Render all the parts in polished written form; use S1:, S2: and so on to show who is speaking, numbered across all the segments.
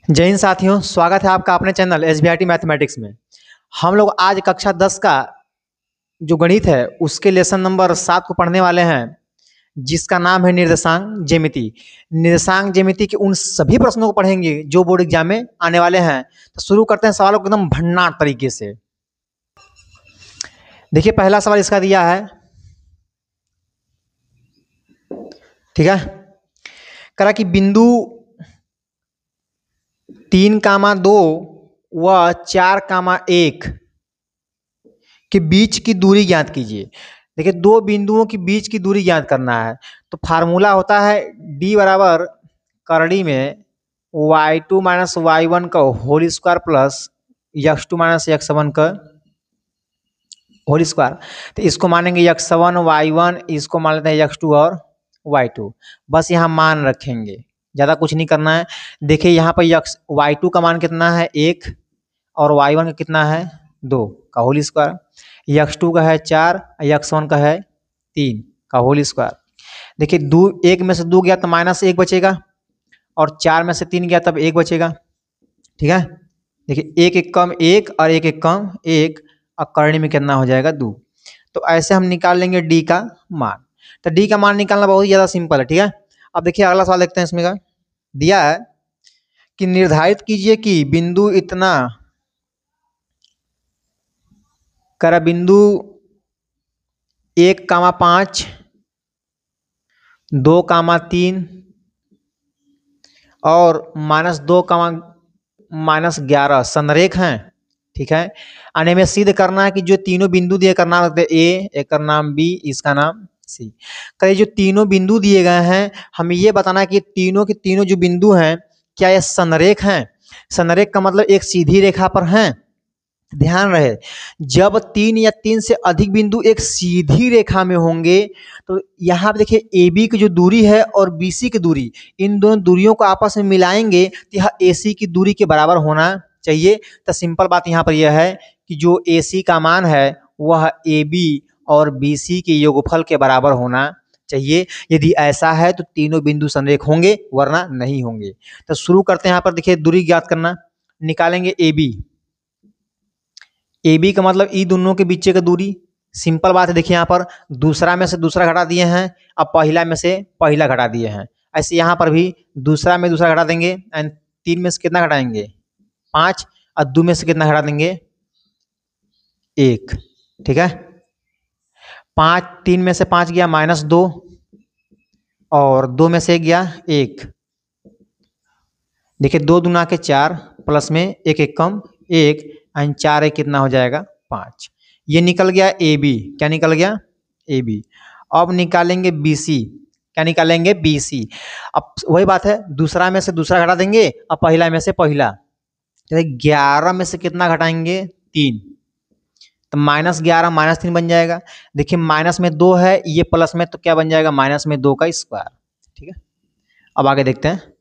S1: जय हिंद साथियों, स्वागत है आपका अपने चैनल SBIT मैथमेटिक्स में। हम लोग आज कक्षा 10 का जो गणित है उसके लेसन नंबर 7 को पढ़ने वाले हैं, जिसका नाम है निर्देशांक ज्यामिति। निर्देशांक ज्यामिति के उन सभी प्रश्नों को पढ़ेंगे जो बोर्ड एग्जाम में आने वाले हैं। तो शुरू करते हैं सवालों को एकदम भन्नाट तरीके से। देखिए, पहला सवाल इसका दिया है, ठीक है। करा कि बिंदु 3,2 व 4,1 के बीच की दूरी ज्ञात कीजिए। देखिए, दो बिंदुओं के बीच की दूरी ज्ञात करना है तो फार्मूला होता है d बराबर करड़ी में y2 माइनस y1 का whole square plus x2 minus x1 का होल स्क्वायर। तो इसको मानेंगे x1 y1, इसको मान लेते हैं x2 और y2। बस यहाँ मान रखेंगे, ज़्यादा कुछ नहीं करना है। देखिए यहाँ पर y2 का मान कितना है 1 और y1 का कितना है 2 का होल स्क्वायर। x2 का है 4, x1 का है 3 का होल स्क्वायर। देखिए, 1 में से 2 गया तो -1 बचेगा और 4 में से 3 गया तब 1 बचेगा, ठीक है। देखिए, 1 1 कम 1 और 1 1 कम 1 और करणी में कितना हो जाएगा 2। तो ऐसे हम निकाल लेंगे d का मान। तो d का मान निकालना बहुत ही ज़्यादा सिंपल है, ठीक है। अब देखिए अगला सवाल देखते हैं। इसमें का दिया है कि निर्धारित कीजिए कि बिंदु इतना करा बिंदु 1,5 2,3 और -2, -11 संरेख हैं, ठीक है। आने में सिद्ध करना है कि जो तीनों बिंदु दिए, करना रखते ए, एक का नाम बी, इसका नाम सी। कहीं जो तीनों बिंदु दिए गए हैं, हमें ये बताना है कि तीनों के तीनों जो बिंदु हैं क्या ये संरेख हैं। संरेख का मतलब एक सीधी रेखा पर हैं। ध्यान रहे, जब 3 या 3 से अधिक बिंदु एक सीधी रेखा में होंगे तो यहाँ पे देखिए AB की जो दूरी है और BC की दूरी, इन दोनों दूरियों को आपस में मिलाएंगे तो यह AC की दूरी के बराबर होना चाहिए। तो सिंपल बात यहाँ पर यह है कि जो AC का मान है वह AB और BC के योगफल के बराबर होना चाहिए। यदि ऐसा है तो तीनों बिंदु संरेख होंगे, वरना नहीं होंगे। तो शुरू करते हैं। यहाँ पर देखिए दूरी ज्ञात करना, निकालेंगे AB का मतलब ई दोनों के बीच का दूरी। सिंपल बात है। देखिए यहाँ पर दूसरा में से दूसरा घटा दिए हैं, अब पहला में से पहला घटा दिए हैं। ऐसे यहाँ पर भी दूसरा में दूसरा घटा देंगे एंड 3 में से कितना घटाएंगे 5 और 2 में से कितना घटा देंगे 1, ठीक है। 3 में से 5 गया -2 और 2 में से 1 गया 1। देखिए 2 दूना के 4 प्लस में 1 1 कम 1 एंड 4 1 कितना हो जाएगा 5। ये निकल गया AB। क्या निकल गया AB। अब निकालेंगे BC। क्या निकालेंगे BC। अब वही बात है, दूसरा में से दूसरा घटा देंगे और पहला में से पहला। जैसे 11 में से कितना घटाएंगे 3, तो -11 -3 बन जाएगा। देखिए माइनस में 2 है, ये प्लस में, तो क्या बन जाएगा -2 का स्क्वायर, ठीक है। अब आगे देखते हैं।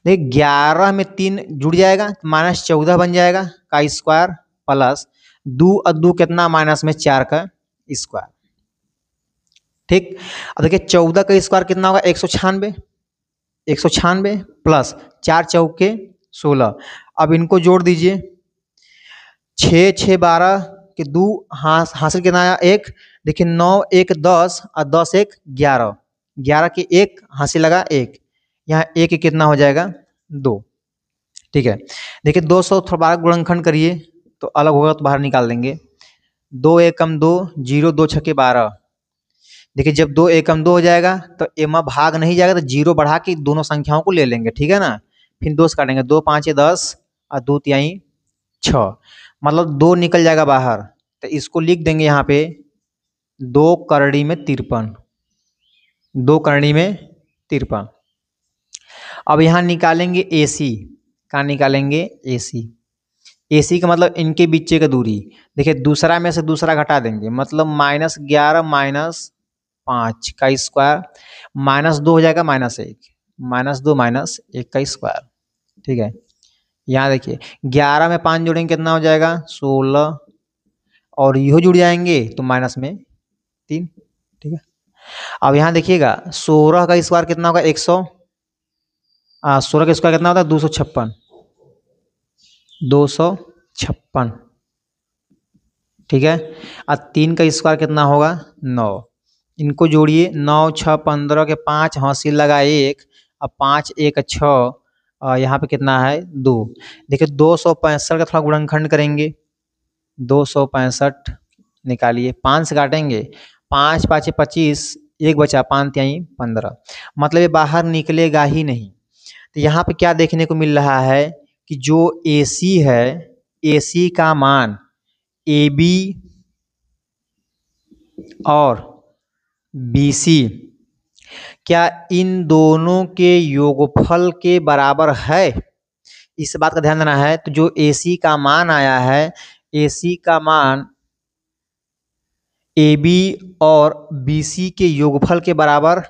S1: देखिए 11 में 3 जुड़ जाएगा तो -14 बन जाएगा का स्क्वायर प्लस 2 और 2 कितना -4 का स्क्वायर, ठीक। अब देखिए 14 का स्क्वायर कितना होगा 196, 196 प्लस 4 चौके 16। अब इनको जोड़ दीजिए, 6 6 12 के 2 हासिल कितना आया 1। देखिए 9 1 10 और 10 1 11, 11 के 1 हासिल लगा 1, यहाँ 1 कितना हो जाएगा 2, ठीक है। देखिए 212 गुणनखंड करिए तो अलग होगा तो बाहर निकाल देंगे। 2 1 कम 2 0, 2 6 12। देखिए जब 2 1 कम 2 हो जाएगा तो एमा भाग नहीं जाएगा तो 0 बढ़ा के दोनों संख्याओं को ले लेंगे, ठीक है ना। फिर 2 से काटेंगे, 2 5 10 और 2 3 6, मतलब 2 निकल जाएगा बाहर। तो इसको लिख देंगे यहाँ पे 2 करड़ी में 53, 2 करड़ी में 53। अब यहाँ निकालेंगे AC। कहाँ निकालेंगे AC। AC का मतलब इनके बीच की दूरी। देखिए दूसरा में से दूसरा घटा देंगे, मतलब -11 -5 का स्क्वायर, -2 हो जाएगा -1, -2 -1 का स्क्वायर, ठीक है। यहाँ देखिए 11 में 5 जोड़ेंगे कितना हो जाएगा 16 और यहो जुड़ जाएंगे तो माइनस में 3, ठीक है। अब यहाँ देखिएगा 16 का स्क्वायर कितना होगा 100, 16 का स्क्वायर कितना होता है 256, 256, ठीक है। अब 3 का स्क्वायर कितना होगा 9, इनको जोड़िए 9 6 15 के 5 हासिल लगा 1, अब 5 1 6, यहाँ पे कितना है 2। देखिए 265 का थोड़ा गुणनखंड करेंगे, 265 निकालिए, 5 से काटेंगे, 5 5 25, 1 बचा, 5 3 15, मतलब ये बाहर निकलेगा ही नहीं। तो यहाँ पे क्या देखने को मिल रहा है कि जो AC है, AC का मान AB और BC क्या इन दोनों के योगफल के बराबर है, इस बात का ध्यान देना है। तो जो AC का मान आया है, AC का मान AB और BC के योगफल के बराबर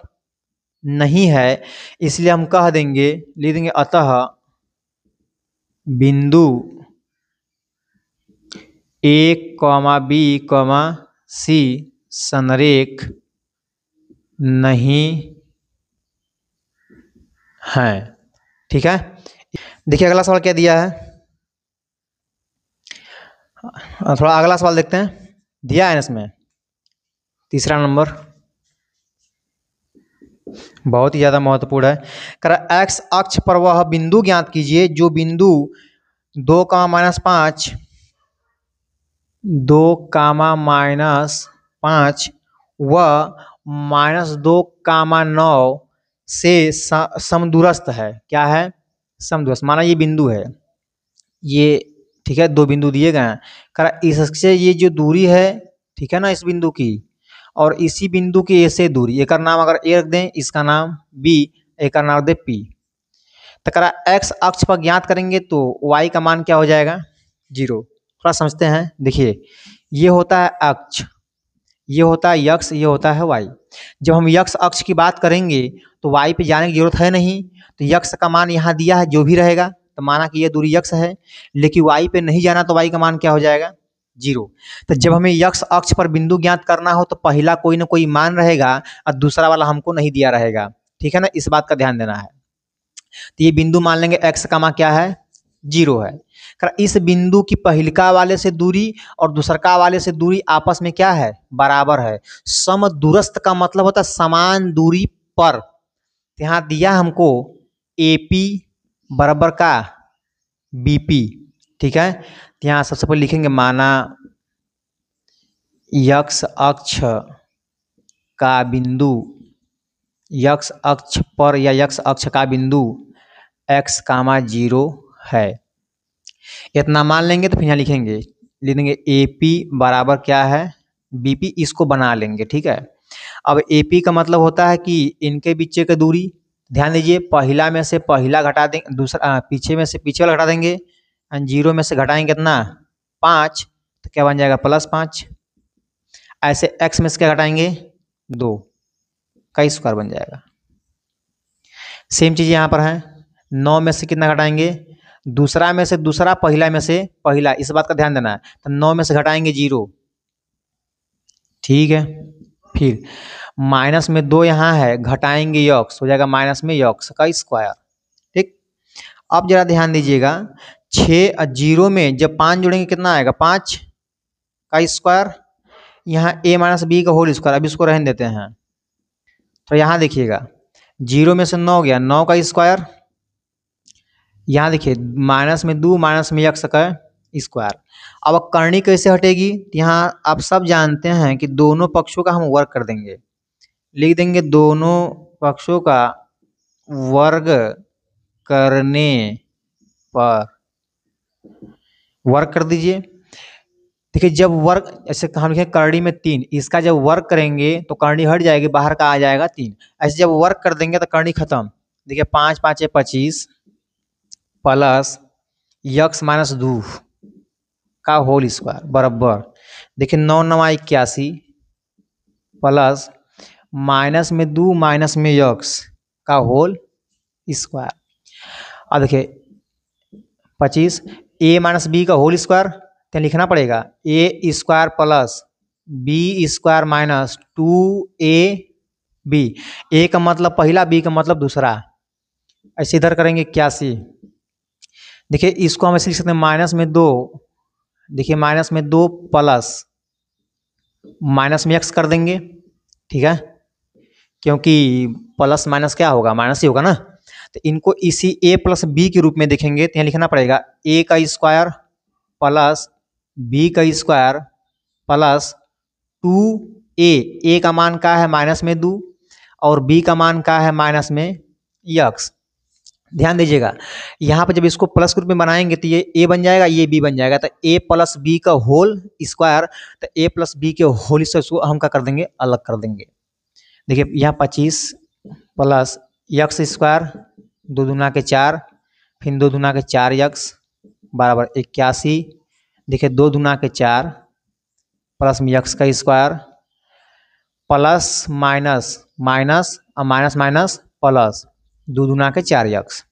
S1: नहीं है, इसलिए हम कह देंगे, लिख देंगे अतः बिंदु A, B, C संरेख नहीं है, ठीक है। देखिए अगला सवाल क्या दिया है, थोड़ा अगला सवाल देखते हैं, दिया है इसमें तीसरा नंबर, बहुत ही ज़्यादा महत्वपूर्ण है। करा एक्स अक्ष पर वह बिंदु ज्ञात कीजिए जो बिंदु 2, -5, 2, -5 व -2, 9 से समदूरस्थ है। क्या है, समदूरस्थ, माना ये बिंदु है, ये ठीक है, 2 बिंदु दिए गए हैं। करा इससे ये जो दूरी है, ठीक है ना, इस बिंदु की और इसी बिंदु की ए से दूरी, एक नाम अगर ए रख दें, इसका नाम बी, एक का नाम रख दें पी। तो करा एक्स अक्ष पर ज्ञात करेंगे तो वाई का मान क्या हो जाएगा 0। थोड़ा समझते हैं, देखिए ये होता है अक्ष, ये होता है यक्स, ये होता है वाई। जब हम यक्स अक्ष की बात करेंगे तो वाई पे जाने की जरूरत है नहीं, तो यक्स का मान यहाँ दिया है जो भी रहेगा, तो माना कि ये दूरी यक्स है, लेकिन वाई पे नहीं जाना तो वाई का मान क्या हो जाएगा 0। तो जब हमें यक्स अक्ष पर बिंदु ज्ञात करना हो तो पहला कोई ना कोई मान रहेगा और दूसरा वाला हमको नहीं दिया रहेगा, ठीक है ना, इस बात का ध्यान देना है। तो ये बिंदु मान लेंगे एक्स का मान क्या है 0 है। इस बिंदु की पहिलका वाले से दूरी और दूसरका वाले से दूरी आपस में क्या है बराबर है। समदूरस्थ का मतलब होता है समान दूरी पर। यहाँ दिया हमको AP बराबर का BP, ठीक है। यहाँ सबसे पहले लिखेंगे माना यक्स अक्ष का बिंदु, यक्स अक्ष पर या यक्स अक्ष का बिंदु x, 0 है, इतना मान लेंगे। तो फिर यहाँ लिखेंगे, लिख देंगे AP बराबर क्या है BP, इसको बना लेंगे, ठीक है। अब AP का मतलब होता है कि इनके बीच की दूरी, ध्यान दीजिए पहला में से पहला घटा देंगे, दूसरा पीछे में से पीछे वाला घटा देंगे, 0 में से घटाएंगे कितना 5, तो क्या बन जाएगा +5। ऐसे x में से क्या घटाएंगे 2 का स्क्वायर बन जाएगा। सेम चीज़ यहाँ पर है, 9 में से कितना घटाएंगे, दूसरा में से दूसरा, पहला में से पहला, इस बात का ध्यान देना है। तो 9 में से घटाएंगे 0, ठीक है। फिर माइनस में 2 यहाँ है, घटाएंगे यक्स, हो जाएगा माइनस में यक्स का स्क्वायर, ठीक। अब जरा ध्यान दीजिएगा, 6 और 0 में जब 5 जोड़ेंगे कितना आएगा 5 का स्क्वायर, यहाँ A - B का होल स्क्वायर, अब इसको रहने देते हैं। तो यहाँ देखिएगा 0 में से 9 गया, 9 का स्क्वायर, यहाँ देखिए माइनस में 2, माइनस में यक्स का स्क्वायर। अब करनी कैसे हटेगी, यहाँ आप सब जानते हैं कि दोनों पक्षों का हम वर्ग कर देंगे, लिख देंगे दोनों पक्षों का वर्ग करने पर, वर्ग कर दीजिए। देखिए जब वर्ग, ऐसे हम लिखें करनी में 3, इसका जब वर्ग करेंगे तो करनी हट जाएगी, बाहर का आ जाएगा 3। ऐसे जब वर्ग कर देंगे तो करनी खत्म। देखिए 5 5 25 प्लस यक्स -2 का होल स्क्वायर बराबर, देखिए 9 9 81 प्लस माइनस में 2 माइनस में यक्स का होल स्क्वायर। अब देखिए 25 A - B का होल स्क्वायर, तो लिखना पड़ेगा A square plus B square minus 2AB, A का मतलब पहला, B का मतलब दूसरा। ऐसे इधर करेंगे 81, देखिए इसको हम ऐसे लिख सकते हैं माइनस में 2, देखिए माइनस में 2 प्लस माइनस में x कर देंगे, ठीक है, क्योंकि प्लस माइनस क्या होगा, माइनस ही होगा ना। तो इनको इसी a प्लस बी के रूप में देखेंगे, तो यहाँ लिखना पड़ेगा a का स्क्वायर प्लस b का स्क्वायर प्लस 2a का मान क्या है माइनस में 2 और b का मान क्या है माइनस में x। ध्यान दीजिएगा यहाँ पर जब इसको प्लस के रूप में बनाएंगे तो ये a बन जाएगा, ये b बन जाएगा, तो a प्लस बी का होल स्क्वायर, तो a प्लस बी के होल स्क्वायर हम क्या कर देंगे, अलग कर देंगे। देखिए यहाँ 25 प्लस एक्स स्क्वायर 2 दूना के 4, फिर 2 दूना के 4x बराबर 81। देखिए 2 दूना के 4 प्लस में x का स्क्वायर प्लस माइनस माइनस और माइनस माइनस प्लस 2 दूना के 4x।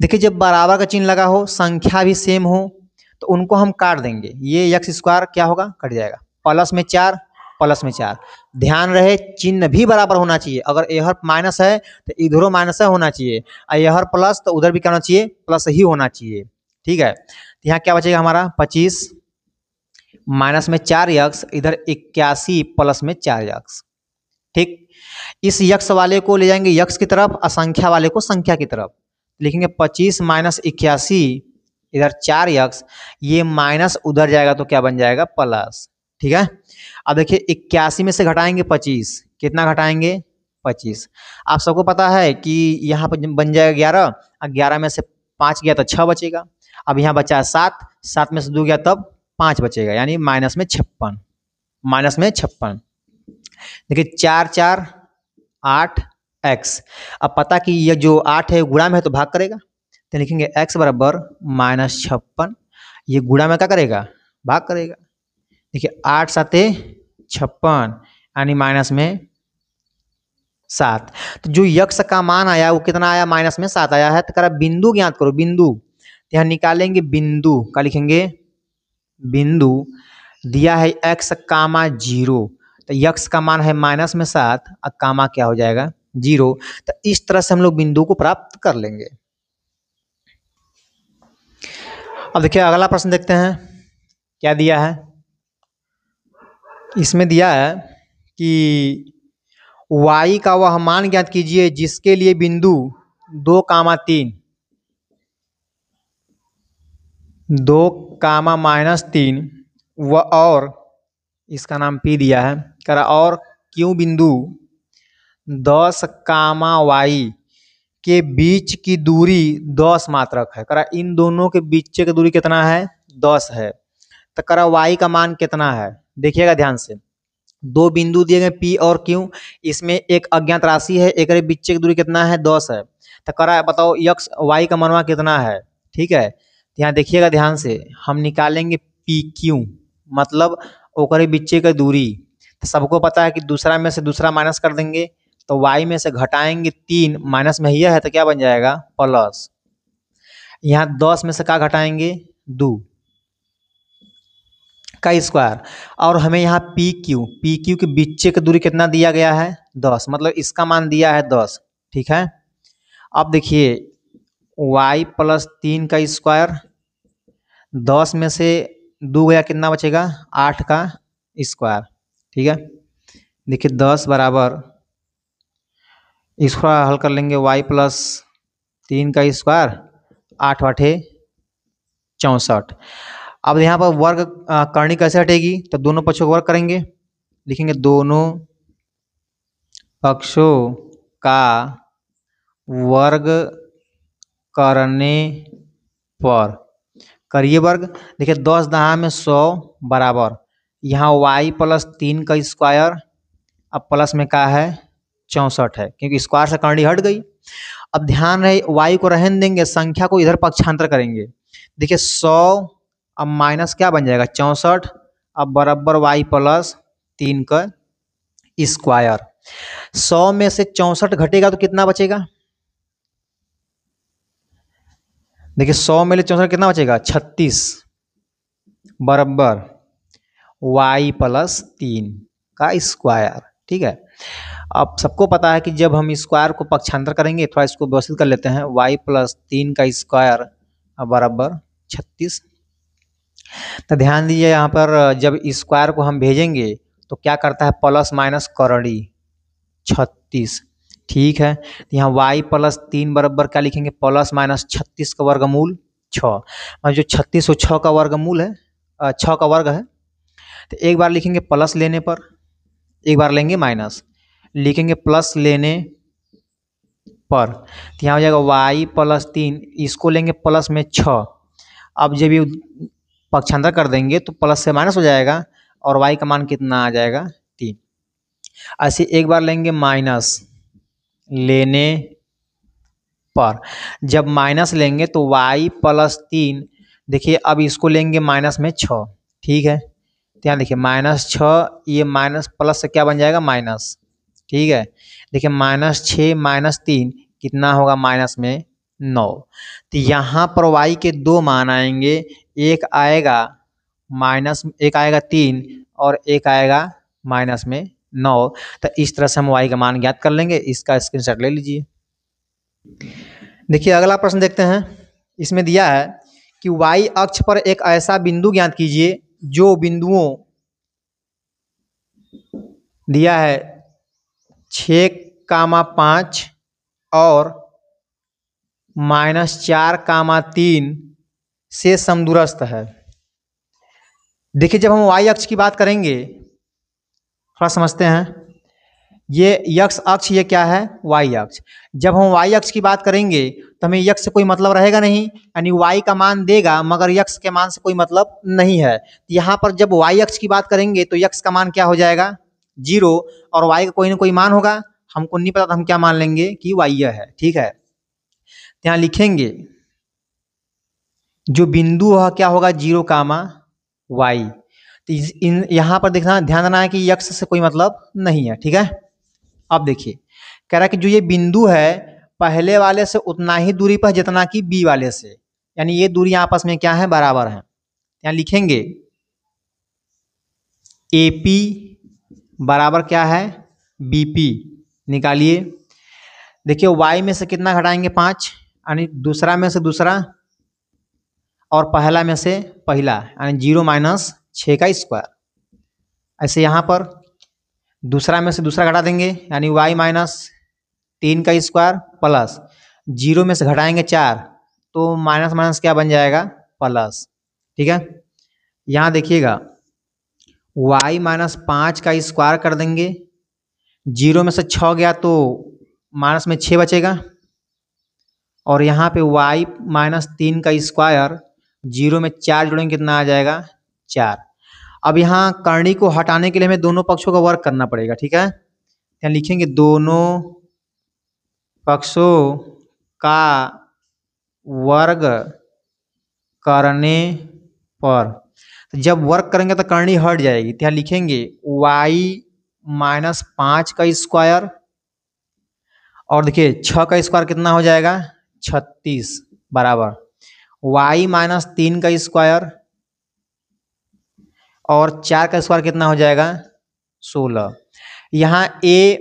S1: देखिए जब बराबर का चिन्ह लगा हो, संख्या भी सेम हो, तो उनको हम काट देंगे, ये एक्स स्क्वायर क्या होगा, कट जाएगा, प्लस में 4 प्लस में 4। ध्यान रहे चिन्ह भी बराबर होना चाहिए, अगर यहर माइनस है तो इधरों माइनस होना चाहिए, और यहर प्लस तो उधर भी क्या होना चाहिए, प्लस ही होना चाहिए, ठीक है। तो यहाँ क्या बचेगा हमारा 25 माइनस में 4x, इधर 81 प्लस में 4x, ठीक। इस यक्स वाले को ले जाएंगे यक्स की तरफ, असंख्या वाले को संख्या की तरफ, लिखेंगे 25 माइनस 81, इधर 4x, ये माइनस उधर जाएगा तो क्या बन जाएगा, प्लस, ठीक है। अब देखिए 81 में से घटाएंगे 25, कितना घटाएंगे 25। आप सबको पता है कि यहाँ पर बन जाएगा 11, और 11 में से 5 गया तो 6 बचेगा। अब यहाँ बचा 7, 7 में से 2 गया तब 5 बचेगा, यानी माइनस में 56, माइनस में 56। देखिए 4 4 8 x। अब पता कि ये जो 8 है गुणा में है तो भाग करेगा, तो लिखेंगे x बराबर माइनस 56, ये गुणा में क्या करेगा, भाग करेगा। देखिए 8 7 56 यानी माइनस में 7। तो जो यक्स का मान आया वो कितना आया, माइनस में 7 आया है। तो करा बिंदु ज्ञात करो, बिंदु, तो यहाँ निकालेंगे बिंदु, क्या लिखेंगे, बिंदु दिया है x कामा 0, तो यक्स का मान है माइनस में 7 और कामा क्या हो जाएगा 0। तो इस तरह से हम लोग बिंदु को प्राप्त कर लेंगे। अब देखिए अगला प्रश्न देखते हैं क्या दिया है। इसमें दिया है कि y का वह मान ज्ञात कीजिए जिसके लिए बिंदु 2 कामा 3 2 कामा माइनस 3 व और इसका नाम P दिया है, करा और क्यों बिंदु 10 कामा y के बीच की दूरी 10 मात्रक है। करा इन दोनों के बीच की दूरी कितना है, 10 है। तो करा y का मान कितना है, देखिएगा ध्यान से, दो बिंदु दिए गए P और Q, इसमें एक अज्ञात राशि है, एक बीच की दूरी कितना है 10 है। तो करा बताओ x y का मनवा कितना है, ठीक है। यहाँ देखिएगा ध्यान से, हम निकालेंगे PQ मतलब ओकरे बीचे की दूरी। तो सबको पता है कि दूसरा में से दूसरा माइनस कर देंगे, तो y में से घटाएंगे 3, माइनस में यह है तो क्या बन जाएगा प्लस। यहाँ 10 में से क्या घटाएंगे 2 का स्क्वायर, और हमें यहाँ PQ के बीचे की दूरी कितना दिया गया है 10, मतलब इसका मान दिया है 10, ठीक है। अब देखिए y प्लस 3 का स्क्वायर, 10 में से 2 गया कितना बचेगा 8 का स्क्वायर, ठीक है। देखिए 10 बराबर, इसको हल कर लेंगे, y प्लस 3 का स्क्वायर 8 8 64। अब यहाँ पर वर्ग करनी कैसे हटेगी, तो दोनों पक्षों को वर्ग करेंगे, लिखेंगे दोनों पक्षों का वर्ग करने पर, करिए वर्ग। देखिए 10 दहा में 100 बराबर, यहाँ y प्लस 3 का स्क्वायर, अब प्लस में क्या है 64 है, क्योंकि स्क्वायर से करनी हट गई। अब ध्यान रहे y को रहने देंगे, संख्या को इधर पक्षांतर करेंगे। देखिए 100 अब माइनस क्या बन जाएगा 64, अब बराबर y प्लस 3 का स्क्वायर। 100 में से 64 घटेगा तो कितना बचेगा, देखिए 100 में से 64 कितना बचेगा 36 बराबर y प्लस 3 का स्क्वायर, ठीक है। अब सबको पता है कि जब हम स्क्वायर को पक्षांतर करेंगे, थोड़ा इसको व्यवस्थित कर लेते हैं, y प्लस 3 का स्क्वायर बराबर 36। तो ध्यान दीजिए यहाँ पर जब स्क्वायर को हम भेजेंगे तो क्या करता है, प्लस माइनस करड़ी 36। ठीक है, तो यहाँ y प्लस 3 बराबर क्या लिखेंगे, प्लस माइनस 36 का वर्गमूल 6। और जो 36 और 6 का वर्गमूल है 6 का वर्ग है, तो एक बार लिखेंगे प्लस लेने पर, एक बार लेंगे माइनस, लिखेंगे प्लस लेने पर, तो यहाँ हो जाएगा y प्लस 3, इसको लेंगे प्लस में 6। अब जब ये पक्षांतर कर देंगे तो प्लस से माइनस हो जाएगा और y का मान कितना आ जाएगा 3। ऐसे एक बार लेंगे माइनस लेने पर, जब माइनस लेंगे तो y प्लस 3, देखिए अब इसको लेंगे माइनस में 6। ठीक है, तो यहाँ देखिए -6, ये माइनस प्लस से क्या बन जाएगा माइनस। ठीक है, देखिए -6 -3 कितना होगा, माइनस में 9। तो यहाँ पर y के दो मान आएंगे, एक आएगा माइनस, एक आएगा 3 और एक आएगा माइनस में 9। तो इस तरह से हम y का मान ज्ञात कर लेंगे। इसका स्क्रीनशॉट ले लीजिए। देखिए अगला प्रश्न देखते हैं। इसमें दिया है कि y अक्ष पर एक ऐसा बिंदु ज्ञात कीजिए जो बिंदुओं दिया है 6,5 और -4,3 से समदूरस्थ है। देखिए जब हम y अक्ष की बात करेंगे, थोड़ा समझते हैं, ये x अक्ष, ये क्या है y अक्ष। जब हम y अक्ष की बात करेंगे तो हमें x से कोई मतलब रहेगा नहीं, यानी y का मान देगा मगर x के मान से कोई मतलब नहीं है। यहाँ पर जब y अक्ष की बात करेंगे तो x का मान क्या हो जाएगा 0 और y का कोई ना कोई मान होगा, हमको नहीं पता तो हम क्या मान लेंगे कि y यह है। ठीक है, यहाँ लिखेंगे जो बिंदु है क्या होगा 0, y। तो यहाँ पर देखना, ध्यान देना है कि x से कोई मतलब नहीं है। ठीक है, अब देखिए कह रहा है कि जो ये बिंदु है पहले वाले से उतना ही दूरी पर जितना कि बी वाले से, यानी ये दूरी आपस में क्या है, बराबर है। यहाँ लिखेंगे AP बराबर क्या है BP, निकालिए। देखिए y में से कितना घटाएंगे 5, यानी दूसरा में से दूसरा और पहला में से पहला, यानी 0 - 6 का स्क्वायर। ऐसे यहाँ पर दूसरा में से दूसरा घटा देंगे, यानी y - 3 का स्क्वायर प्लस 0 में से घटाएंगे 4, तो माइनस माइनस क्या बन जाएगा, प्लस। ठीक है, यहाँ देखिएगा y - 5 का स्क्वायर कर देंगे, 0 में से 6 गया तो माइनस में 6 बचेगा, और यहाँ पे y - 3 का स्क्वायर, 0 में 4 जोड़ेंगे कितना आ जाएगा 4। अब यहाँ करनी को हटाने के लिए हमें दोनों पक्षों का वर्ग करना पड़ेगा। ठीक है, यहाँ लिखेंगे दोनों पक्षों का वर्ग करने पर, तो जब वर्ग करेंगे तो करनी हट जाएगी, तो यहाँ लिखेंगे y - 5 का स्क्वायर, और देखिए 6 का स्क्वायर कितना हो जाएगा 36, बराबर y - 3 का स्क्वायर और 4 का स्क्वायर कितना हो जाएगा 16। यहाँ a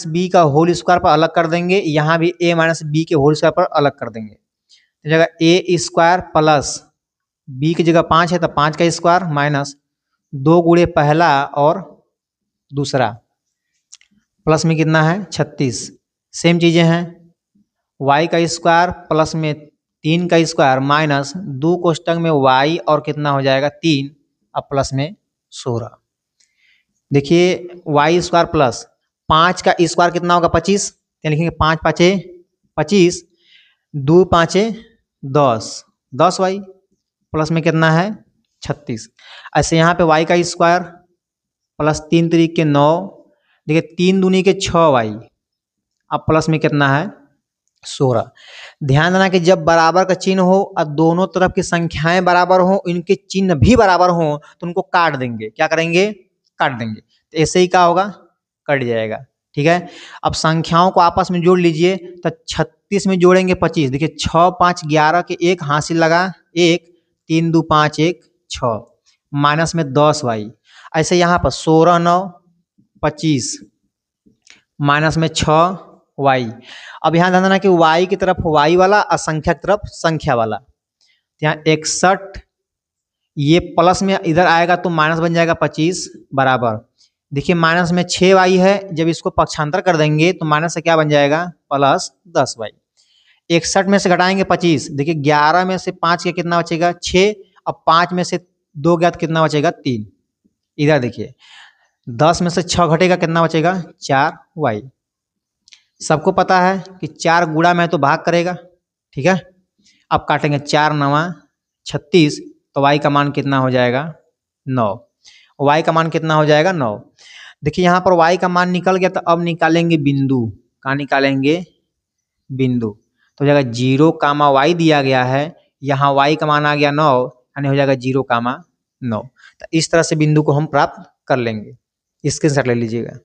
S1: - b का होल स्क्वायर पर अलग कर देंगे, यहाँ भी a - b के होल स्क्वायर पर अलग कर देंगे। तो जगह a स्क्वायर प्लस b की जगह 5 है तो 5 का स्क्वायर माइनस 2 गुणे पहला और दूसरा, प्लस में कितना है 36। सेम चीज़ें हैं, y का स्क्वायर प्लस में 3 का स्क्वायर माइनस 2 कोष्टक में y और कितना हो जाएगा 3, अब प्लस में 16। देखिए y स्क्वायर प्लस 5 का स्क्वायर कितना होगा 25, तो लिखेंगे 5 × 5 = 25, 2 × 5 = 10, 10y प्लस में कितना है 36। ऐसे यहाँ पे y का स्क्वायर प्लस 3 × 3 = 9, देखिए 3 दूनी के 6y, अब प्लस में कितना है 16। ध्यान देना कि जब बराबर का चिन्ह हो और दोनों तरफ की संख्याएं बराबर हो, इनके चिन्ह भी बराबर हो, तो उनको काट देंगे। क्या करेंगे, काट देंगे। तो ऐसे ही क्या होगा, कट जाएगा। ठीक है, अब संख्याओं को आपस में जोड़ लीजिए, तो 36 में जोड़ेंगे 25, देखिए 6 × 5 = 11 के एक हासिल लगा 1, 3 × 2 = 5, 1 6, माइनस में 10y। ऐसे यहाँ पर 16 × 9 = 25, माइनस में 6y। अब यहाँ ध्यान देना कि y की तरफ y वाला और संख्या की तरफ संख्या वाला, यहाँ 61, ये प्लस में इधर आएगा तो माइनस बन जाएगा 25 बराबर। देखिए माइनस में 6y है, जब इसको पक्षांतर कर देंगे तो माइनस से क्या बन जाएगा प्लस 10y। 61 में से घटाएंगे 25, देखिए 11 में से 5 के कितना बचेगा 6, अब 5 में से 2 गया तो कितना बचेगा 3। इधर देखिए 10 में से 6 घटेगा कितना बचेगा 4y। सबको पता है कि 4 गुणा में तो भाग करेगा, ठीक है। अब काटेंगे 4 9 36, तो y का मान कितना हो जाएगा 9। y का मान कितना हो जाएगा 9। देखिए यहाँ पर y का मान निकल गया, तो अब निकालेंगे बिंदु। कहाँ निकालेंगे बिंदु, तो हो जाएगा 0, y दिया गया है, यहाँ y का मान आ गया 9, यानी हो जाएगा 0, 9। तो इस तरह से बिंदु को हम प्राप्त कर लेंगे। स्क्रीनशॉट ले लीजिएगा।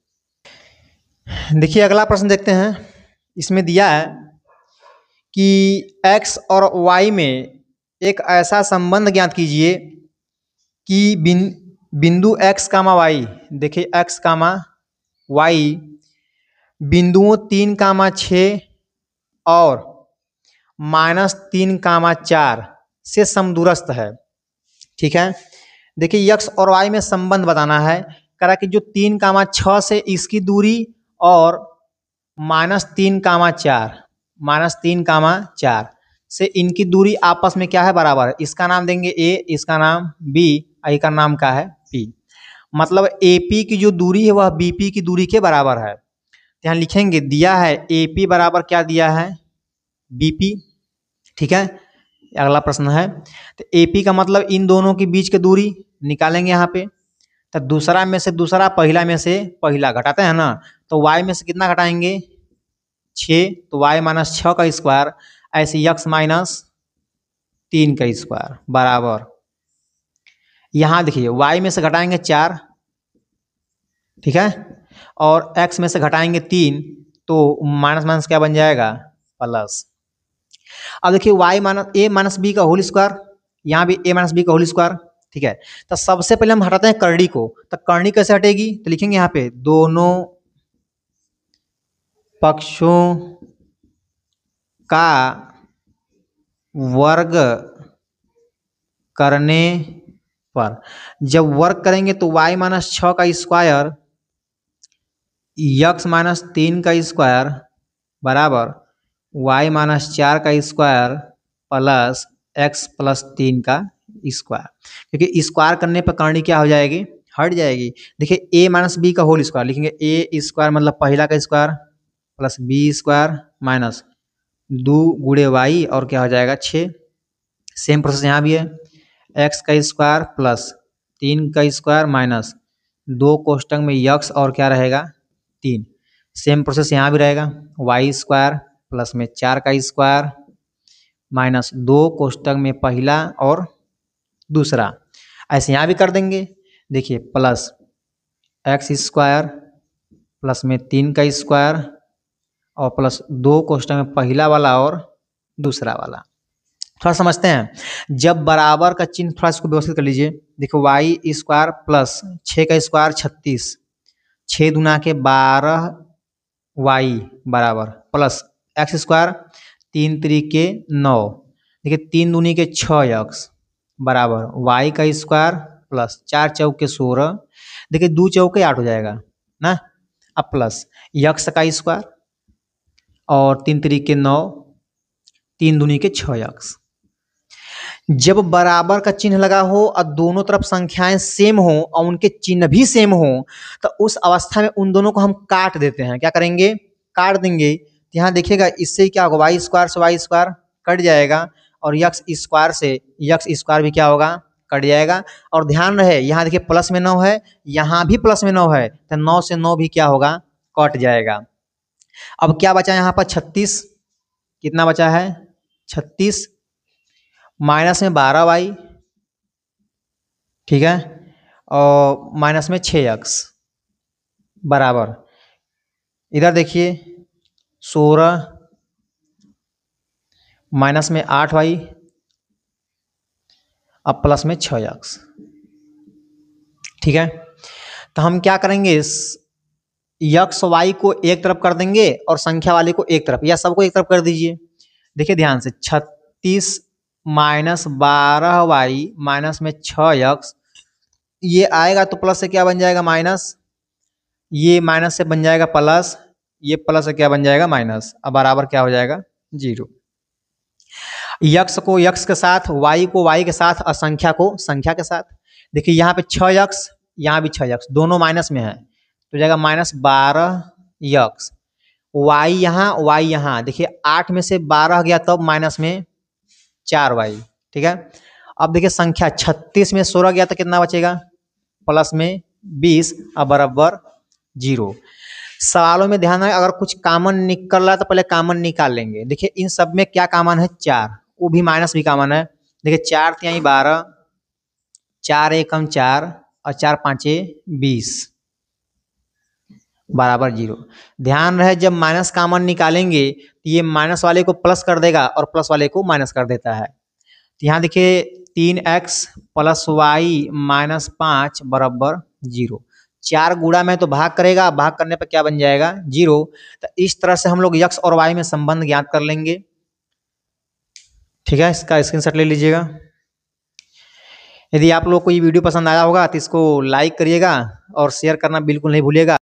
S1: देखिए अगला प्रश्न देखते हैं। इसमें दिया है कि x और y में एक ऐसा संबंध ज्ञात कीजिए कि बिंदु x, y, देखिए x, y बिंदुओं 3, 6 और -3, 4 से समदूरस्थ है, ठीक है। देखिए x और y में संबंध बताना है, करा कि जो 3, 6 से इसकी दूरी और -3, 4 से इनकी दूरी आपस में क्या है बराबर है। इसका नाम देंगे a, इसका नाम b, आई का नाम क्या है p। मतलब AP की जो दूरी है वह BP की दूरी के बराबर है। यहाँ लिखेंगे दिया है AP बराबर क्या दिया है BP, ठीक है। अगला प्रश्न है, तो AP का मतलब इन दोनों के बीच की दूरी निकालेंगे यहाँ पे। तो दूसरा में से दूसरा, पहला में से पहला घटाते हैं ना, तो y में से कितना घटाएंगे 6, तो y -6 का स्क्वायर, ऐसे x -3 का स्क्वायर बराबर। यहाँ देखिए y में से घटाएंगे 4, ठीक है, और x में से घटाएंगे 3, तो माइनस क्या बन जाएगा प्लस। अब देखिए a - b का होल स्क्वायर, यहाँ भी a - b का होल स्क्वायर, ठीक है। तो सबसे पहले हम हटाते हैं करड़ी को, तो करड़ी कैसे हटेगी, तो लिखेंगे यहाँ पे दोनों पक्षों का वर्ग करने पर, जब वर्ग करेंगे तो y -6 का स्क्वायर, x -3 का स्क्वायर बराबर y -4 का स्क्वायर प्लस x +3 का स्क्वायर, क्योंकि स्क्वायर करने पर करनी क्या हो जाएगी हट जाएगी। देखिए a - b का होल स्क्वायर लिखेंगे, a स्क्वायर मतलब पहला का square plus b square minus 2 गुणे y और क्या हो जाएगा 6। सेम प्रोसेस यहाँ भी है, x का स्क्वायर प्लस 3 का स्क्वायर माइनस 2 कोष्टक में x और क्या रहेगा 3। सेम प्रोसेस यहाँ भी रहेगा, y स्क्वायर प्लस में 4 का स्क्वायर माइनस 2 कोष्टक में पहला और दूसरा, ऐसे यहाँ भी कर देंगे। देखिए प्लस x स्क्वायर प्लस में 3 का स्क्वायर और प्लस 2 कोष्टक में पहला वाला और दूसरा वाला। थोड़ा समझते हैं, जब बराबर का चिन्ह थोड़ा इसको व्यवस्थित कर लीजिए। देखो y स्क्वायर प्लस 6 का स्क्वायर 36, 6 दूना के 12y बराबर प्लस x स्क्वायर 3 त्रिके 9, देखिए 3 दूनी के 6x बराबर y का स्क्वायर प्लस 4 चौके 16, देखिए 2 चौके 8 हो जाएगा ना। अब प्लस x का स्क्वायर और 3 त्रिके 9, 3 दूनी के 6x। जब बराबर का चिन्ह लगा हो और दोनों तरफ संख्याएं सेम हो और उनके चिन्ह भी सेम हो, तो उस अवस्था में उन दोनों को हम काट देते हैं। क्या करेंगे काट देंगे। यहाँ देखिएगा इससे क्या होगा, y स्क्वायर से y स्क्वायर कट जाएगा और x स्क्वायर से x स्क्वायर भी क्या होगा कट जाएगा। और ध्यान रहे यहाँ देखिए प्लस में 9 है, यहाँ भी प्लस में 9 है, तो 9 से 9 भी क्या होगा कट जाएगा। अब क्या बचा यहाँ पर 36, कितना बचा है 36 माइनस में 12y, ठीक है, और माइनस में 6x बराबर, इधर देखिए 16 माइनस में 8y अब प्लस में 6x, ठीक है। तो हम क्या करेंगे x y को एक तरफ कर देंगे और संख्या वाले को एक तरफ, या सबको एक तरफ कर दीजिए। देखिए ध्यान से 36 -12y माइनस में 6x, ये आएगा तो प्लस से क्या बन जाएगा माइनस, ये माइनस से बन जाएगा प्लस, ये प्लस से क्या बन जाएगा माइनस, अब बराबर क्या हो जाएगा 0। यक्स को यक्स के साथ, वाई को वाई के साथ और संख्या को संख्या के साथ। देखिए यहाँ पे 6x, यहाँ भी 6x, दोनों माइनस में है तो जाएगा -12x। वाई यहाँ, देखिए 8 में से 12 गया तब माइनस में 4y, ठीक है। अब देखिए संख्या 36 में 16 गया तो कितना बचेगा, प्लस में 20 और बराबर 0। सवालों में ध्यान है, अगर कुछ कॉमन निकल रहा है तो पहले कॉमन निकाल लेंगे। देखिए इन सब में क्या कॉमन है, 4, वो भी माइनस भी कॉमन है। देखिए 4 तिहाई 12, 4 एकम 4 और 4 पाँचे 20 बराबर 0। ध्यान रहे जब माइनस कॉमन निकालेंगे तो ये माइनस वाले को प्लस कर देगा और प्लस वाले को माइनस कर देता है। तो यहाँ देखिए 3x + y - 5 बराबर 0। 4 गुणा में तो भाग करेगा, भाग करने पर क्या बन जाएगा 0। तो इस तरह से हम लोग x और y में संबंध ज्ञात कर लेंगे, ठीक है। इसका स्क्रीनशॉट ले लीजिएगा। यदि आप लोग को ये वीडियो पसंद आया होगा तो इसको लाइक करिएगा और शेयर करना बिल्कुल नहीं भूलिएगा।